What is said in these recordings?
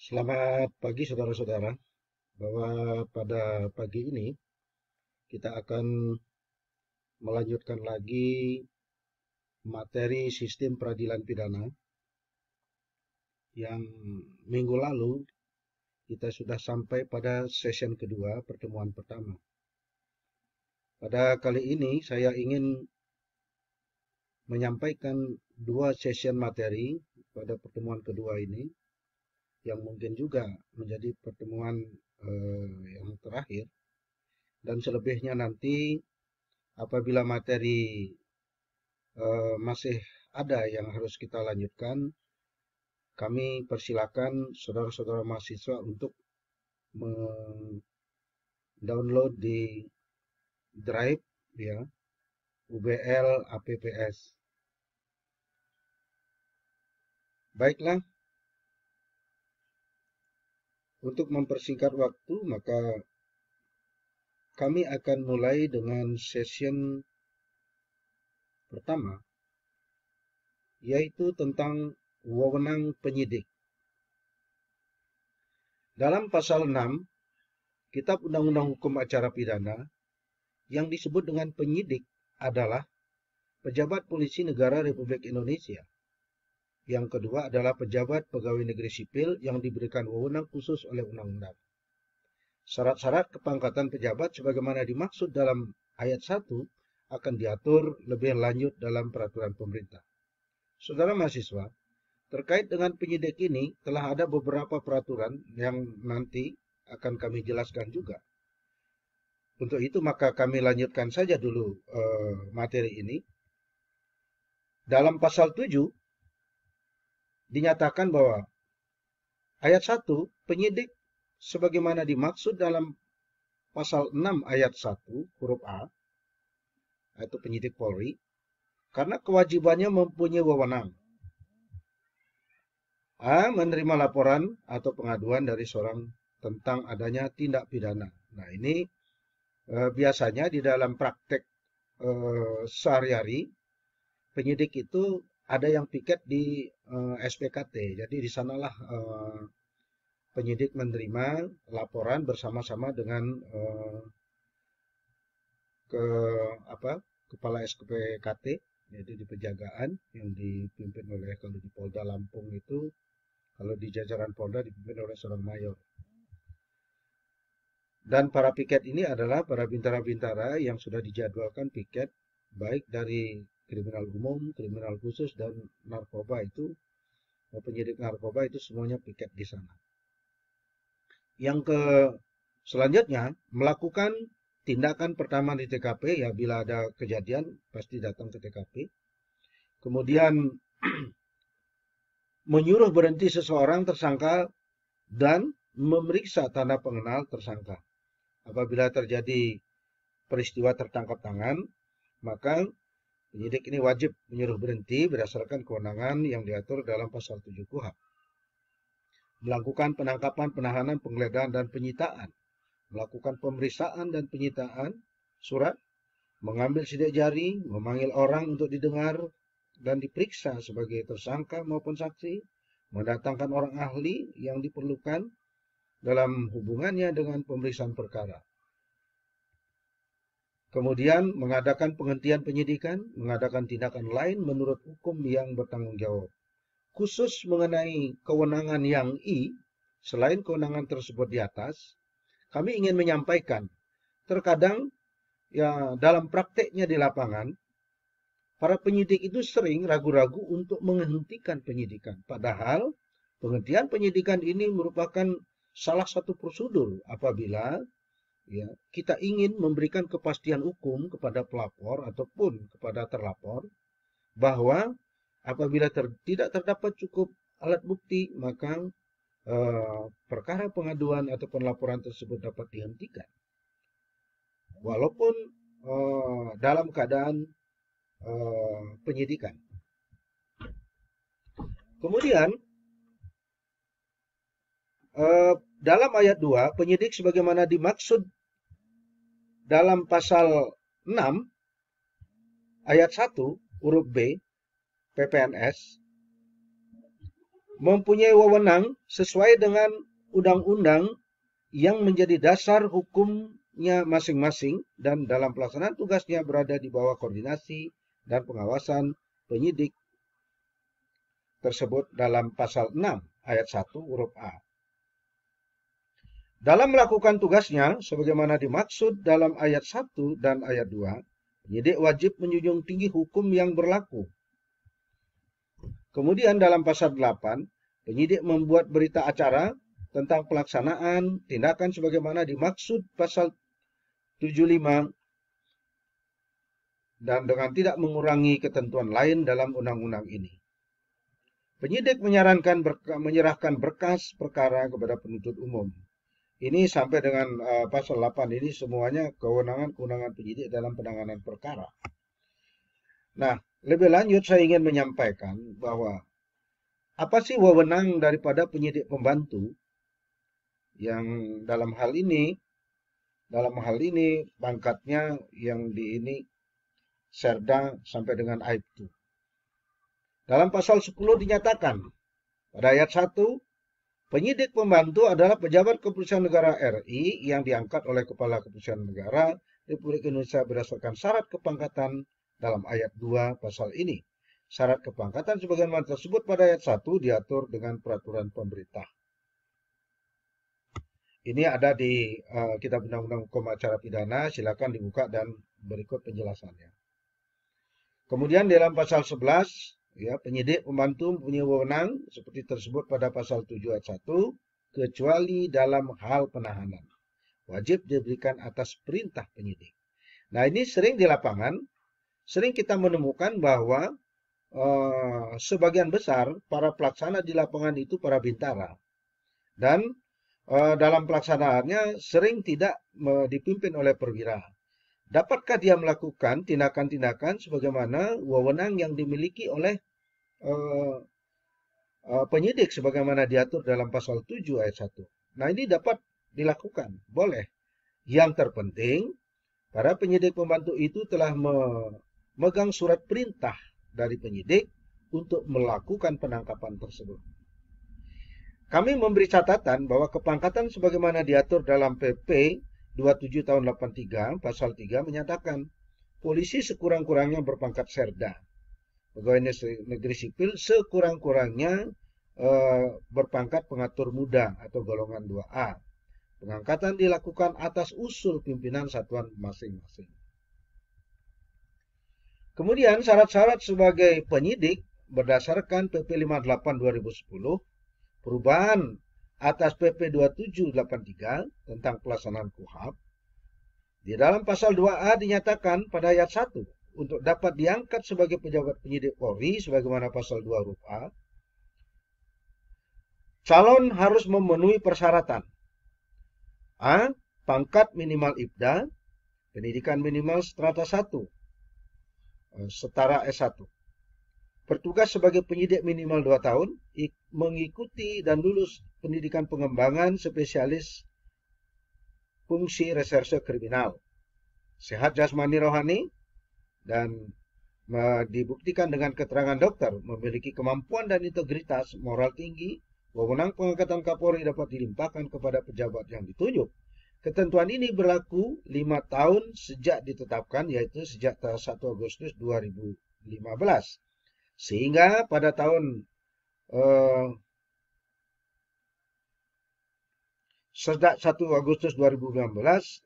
Selamat pagi saudara-saudara, bahwa pada pagi ini kita akan melanjutkan lagi materi sistem peradilan pidana yang minggu lalu kita sudah sampai pada session kedua, pertemuan pertama. Pada kali ini saya ingin menyampaikan dua session materi pada pertemuan kedua ini yang mungkin juga menjadi pertemuan yang terakhir, dan selebihnya nanti apabila materi masih ada yang harus kita lanjutkan, kami persilakan saudara-saudara mahasiswa untuk mendownload di Drive ya, UBL APPS. Baiklah, untuk mempersingkat waktu maka kami akan mulai dengan session pertama, yaitu tentang wewenang penyidik. Dalam pasal 6 Kitab Undang-Undang Hukum Acara Pidana, yang disebut dengan penyidik adalah pejabat polisi negara Republik Indonesia. Yang kedua adalah pejabat pegawai negeri sipil yang diberikan wewenang khusus oleh undang-undang. Syarat-syarat kepangkatan pejabat sebagaimana dimaksud dalam ayat 1 akan diatur lebih lanjut dalam peraturan pemerintah. Saudara mahasiswa, terkait dengan penyidik ini telah ada beberapa peraturan yang nanti akan kami jelaskan juga. Untuk itu maka kami lanjutkan saja dulu materi ini. Dalam pasal 7 dinyatakan bahwa ayat 1, penyidik sebagaimana dimaksud dalam pasal 6 ayat 1 huruf A, yaitu penyidik Polri, karena kewajibannya mempunyai wewenang A. Menerima laporan atau pengaduan dari seorang tentang adanya tindak pidana. Nah, ini biasanya di dalam praktek sehari-hari, penyidik itu ada yang piket di SPKT. Jadi di sanalah penyidik menerima laporan bersama-sama dengan kepala SPKT, yaitu di Penjagaan yang dipimpin oleh, kalau di Polda Lampung itu, kalau di jajaran Polda dipimpin oleh seorang mayor. Dan para piket ini adalah para bintara-bintara yang sudah dijadwalkan piket, baik dari kriminal umum, kriminal khusus, dan narkoba itu, penyidik narkoba itu semuanya piket di sana. Yang selanjutnya, melakukan tindakan pertama di TKP, ya bila ada kejadian pasti datang ke TKP. Kemudian menyuruh berhenti seseorang tersangka dan memeriksa tanda pengenal tersangka. Apabila terjadi peristiwa tertangkap tangan, maka penyidik ini wajib menyuruh berhenti berdasarkan kewenangan yang diatur dalam pasal 7 KUHP. Melakukan penangkapan, penahanan, penggeledahan, dan penyitaan. Melakukan pemeriksaan dan penyitaan surat, mengambil sidik jari, memanggil orang untuk didengar dan diperiksa sebagai tersangka maupun saksi, mendatangkan orang ahli yang diperlukan dalam hubungannya dengan pemeriksaan perkara. Kemudian mengadakan penghentian penyidikan, mengadakan tindakan lain menurut hukum yang bertanggung jawab. Khusus mengenai kewenangan yang selain kewenangan tersebut di atas, kami ingin menyampaikan, terkadang ya dalam prakteknya di lapangan, para penyidik itu sering ragu-ragu untuk menghentikan penyidikan. Padahal penghentian penyidikan ini merupakan salah satu prosedur apabila ya, kita ingin memberikan kepastian hukum kepada pelapor ataupun kepada terlapor bahwa apabila tidak terdapat cukup alat bukti, maka perkara pengaduan ataupun laporan tersebut dapat dihentikan. Walaupun dalam keadaan penyidikan. Kemudian dalam ayat 2, penyidik sebagaimana dimaksud dalam pasal 6 ayat 1 huruf B PPNS mempunyai wewenang sesuai dengan undang-undang yang menjadi dasar hukumnya masing-masing dan dalam pelaksanaan tugasnya berada di bawah koordinasi dan pengawasan penyidik tersebut dalam pasal 6 ayat 1 huruf A. Dalam melakukan tugasnya, sebagaimana dimaksud dalam ayat 1 dan ayat 2, penyidik wajib menjunjung tinggi hukum yang berlaku. Kemudian dalam pasal 8, penyidik membuat berita acara tentang pelaksanaan tindakan sebagaimana dimaksud pasal 75 dan dengan tidak mengurangi ketentuan lain dalam undang-undang ini. Penyidik menyerahkan berkas perkara kepada penuntut umum. Ini sampai dengan pasal 8 ini semuanya kewenangan penyidik dalam penanganan perkara. Nah, lebih lanjut saya ingin menyampaikan bahwa apa sih wewenang daripada penyidik pembantu yang dalam hal ini pangkatnya yang di ini Serda sampai dengan Aibtu. Dalam pasal 10 dinyatakan pada ayat 1, penyidik pembantu adalah pejabat kepolisian negara RI yang diangkat oleh Kepala Kepolisian Negara Republik Indonesia berdasarkan syarat kepangkatan dalam ayat 2 pasal ini. Syarat kepangkatan sebagaimana tersebut pada ayat 1 diatur dengan peraturan pemerintah. Ini ada di Kitab Undang-Undang Hukum Acara Pidana, silakan dibuka dan berikut penjelasannya. Kemudian dalam pasal 11, ya, penyidik pembantu mempunyai wewenang seperti tersebut pada pasal 7 ayat 1, kecuali dalam hal penahanan. Wajib diberikan atas perintah penyidik. Nah, ini sering di lapangan, sering kita menemukan bahwa sebagian besar para pelaksana di lapangan itu para bintara. Dan dalam pelaksanaannya sering tidak dipimpin oleh perwira. Dapatkah dia melakukan tindakan-tindakan sebagaimana wewenang yang dimiliki oleh penyidik sebagaimana diatur dalam pasal 7 ayat 1. Nah, ini dapat dilakukan, boleh. Yang terpenting, para penyidik pembantu itu telah memegang surat perintah dari penyidik untuk melakukan penangkapan tersebut. Kami memberi catatan bahwa kepangkatan sebagaimana diatur dalam PP 27 tahun 83 pasal 3 menyatakan polisi sekurang-kurangnya berpangkat Serda. Pegawai negeri sipil sekurang-kurangnya berpangkat pengatur muda atau golongan 2A. Pengangkatan dilakukan atas usul pimpinan satuan masing-masing. Kemudian syarat-syarat sebagai penyidik berdasarkan PP 58 2010, perubahan atas PP 2783 tentang pelaksanaan KUHP. Di dalam pasal 2A dinyatakan pada ayat 1, untuk dapat diangkat sebagai pejabat penyidik Polri sebagaimana pasal 2 huruf A, calon harus memenuhi persyaratan. A. Pangkat minimal IPDA, pendidikan minimal strata 1, setara S1. Bertugas sebagai penyidik minimal 2 tahun, mengikuti dan lulus pendidikan pengembangan spesialis fungsi reserse kriminal. Sehat jasmani rohani, dan dibuktikan dengan keterangan dokter, memiliki kemampuan dan integritas moral tinggi, wewenang pengangkatan Kapolri dapat dilimpahkan kepada pejabat yang ditunjuk. Ketentuan ini berlaku 5 tahun sejak ditetapkan, yaitu sejak 1 Agustus 2015. Sehingga pada tahun sejak 1 Agustus 2015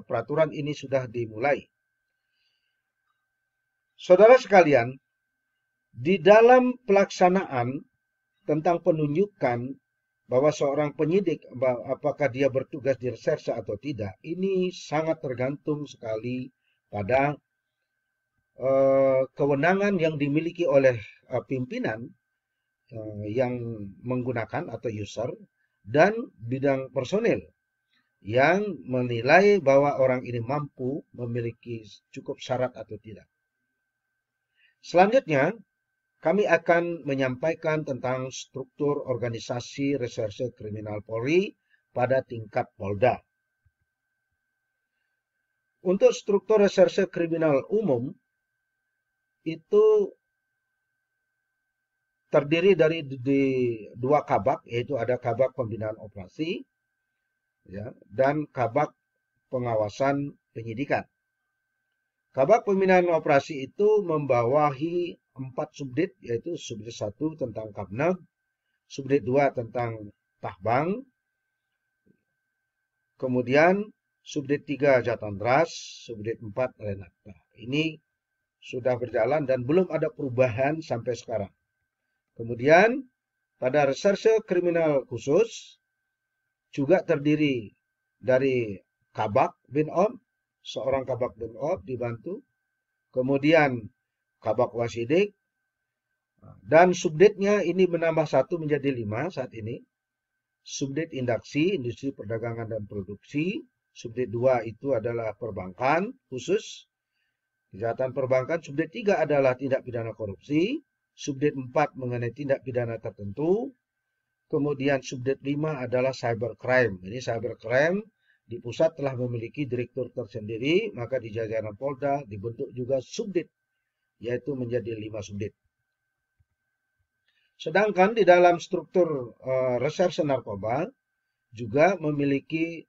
peraturan ini sudah dimulai. Saudara sekalian, di dalam pelaksanaan tentang penunjukan bahwa seorang penyidik apakah dia bertugas di reserse atau tidak, ini sangat tergantung sekali pada kewenangan yang dimiliki oleh pimpinan yang menggunakan atau user dan bidang personil yang menilai bahwa orang ini mampu memiliki cukup syarat atau tidak. Selanjutnya, kami akan menyampaikan tentang struktur organisasi reserse kriminal Polri pada tingkat Polda. Untuk struktur reserse kriminal umum, itu terdiri dari dua kabak, yaitu ada kabak pembinaan operasi, ya, dan kabak pengawasan penyidikan. Kabak pembinaan operasi itu membawahi 4 subdit, yaitu subdit 1 tentang Kabneg, subdit 2 tentang Tahbang, kemudian subdit 3 Jatandras, subdit 4 Renata. Ini sudah berjalan dan belum ada perubahan sampai sekarang. Kemudian pada reserse kriminal khusus juga terdiri dari kabak Binob, seorang kabak Binob dibantu, kemudian kabak wasidik, dan subditnya ini menambah 1 menjadi 5 saat ini. Subdit indaksi, industri perdagangan dan produksi. Subdit 2 itu adalah perbankan khusus, kejahatan perbankan. Subdit 3 adalah tindak pidana korupsi. Subdit 4 mengenai tindak pidana tertentu. Kemudian subdit 5 adalah cybercrime. Ini cybercrime di pusat telah memiliki direktur tersendiri, maka di jajaran Polda dibentuk juga subdit, yaitu menjadi 5 subdit. Sedangkan di dalam struktur reserse narkoba juga memiliki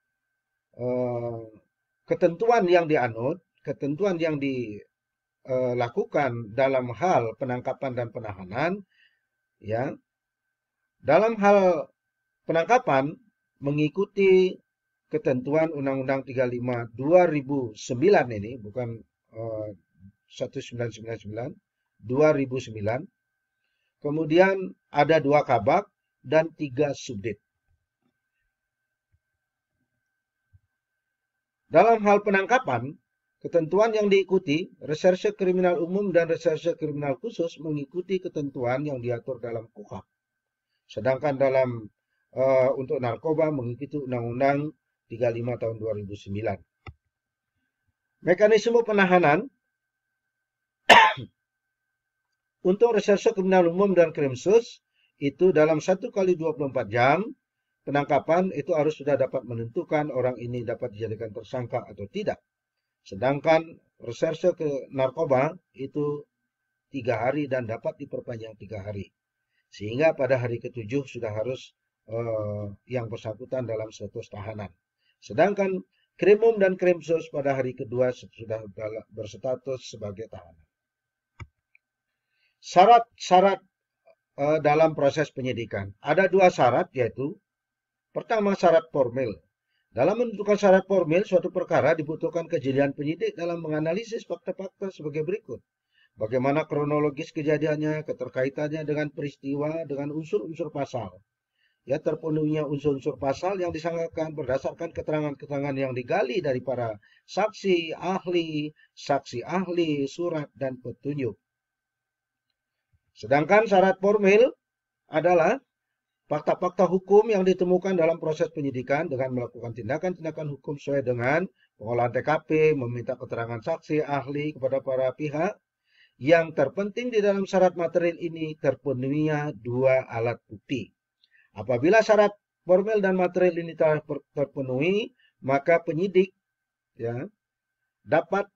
ketentuan yang dianut, ketentuan yang dilakukan dalam hal penangkapan dan penahanan, ya. Dalam hal penangkapan mengikuti ketentuan Undang-Undang 35 2009 ini, bukan 1999, 2009. Kemudian ada 2 kabak dan 3 subdit. Dalam hal penangkapan, ketentuan yang diikuti, reserse kriminal umum dan reserse kriminal khusus mengikuti ketentuan yang diatur dalam KUHP. Sedangkan dalam untuk narkoba mengikuti Undang-Undang 35 tahun 2009. Mekanisme penahanan untuk reserse kriminal umum dan krimsus itu dalam 1 kali 24 jam penangkapan itu harus sudah dapat menentukan orang ini dapat dijadikan tersangka atau tidak. Sedangkan reserse ke narkoba itu 3 hari dan dapat diperpanjang 3 hari. Sehingga pada hari ke-7 sudah harus yang bersangkutan dalam status tahanan. Sedangkan krimum dan krimsus pada hari kedua sudah berstatus sebagai tahanan. Syarat-syarat dalam proses penyidikan. Ada 2 syarat, yaitu pertama syarat formil. Dalam menentukan syarat formil suatu perkara dibutuhkan kejelian penyidik dalam menganalisis fakta-fakta sebagai berikut. Bagaimana kronologis kejadiannya, keterkaitannya dengan peristiwa, dengan unsur-unsur pasal. Ya, terpenuhinya unsur-unsur pasal yang disangkakan berdasarkan keterangan-keterangan yang digali dari para saksi ahli, surat, dan petunjuk. Sedangkan syarat formil adalah fakta-fakta hukum yang ditemukan dalam proses penyidikan dengan melakukan tindakan-tindakan hukum sesuai dengan pengolahan TKP, meminta keterangan saksi ahli kepada para pihak. Yang terpenting di dalam syarat material ini terpenuhinya 2 alat bukti. Apabila syarat formil dan material ini telah terpenuhi, maka penyidik dapat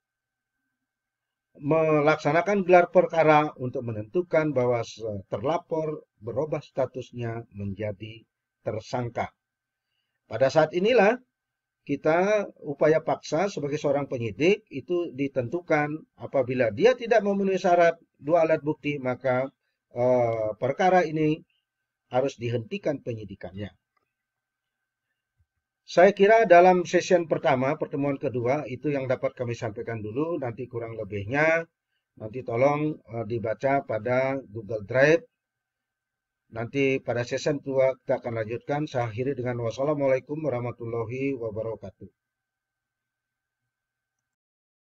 melaksanakan gelar perkara untuk menentukan bahwa terlapor berubah statusnya menjadi tersangka. Pada saat inilah kita upaya paksa sebagai seorang penyidik itu ditentukan apabila dia tidak memenuhi syarat 2 alat bukti, maka perkara ini harus dihentikan penyidikannya. Saya kira dalam session pertama, pertemuan kedua, itu yang dapat kami sampaikan dulu. Nanti kurang lebihnya, nanti tolong dibaca pada Google Drive. Nanti pada session kedua kita akan lanjutkan. Saya akhiri dengan wassalamualaikum warahmatullahi wabarakatuh.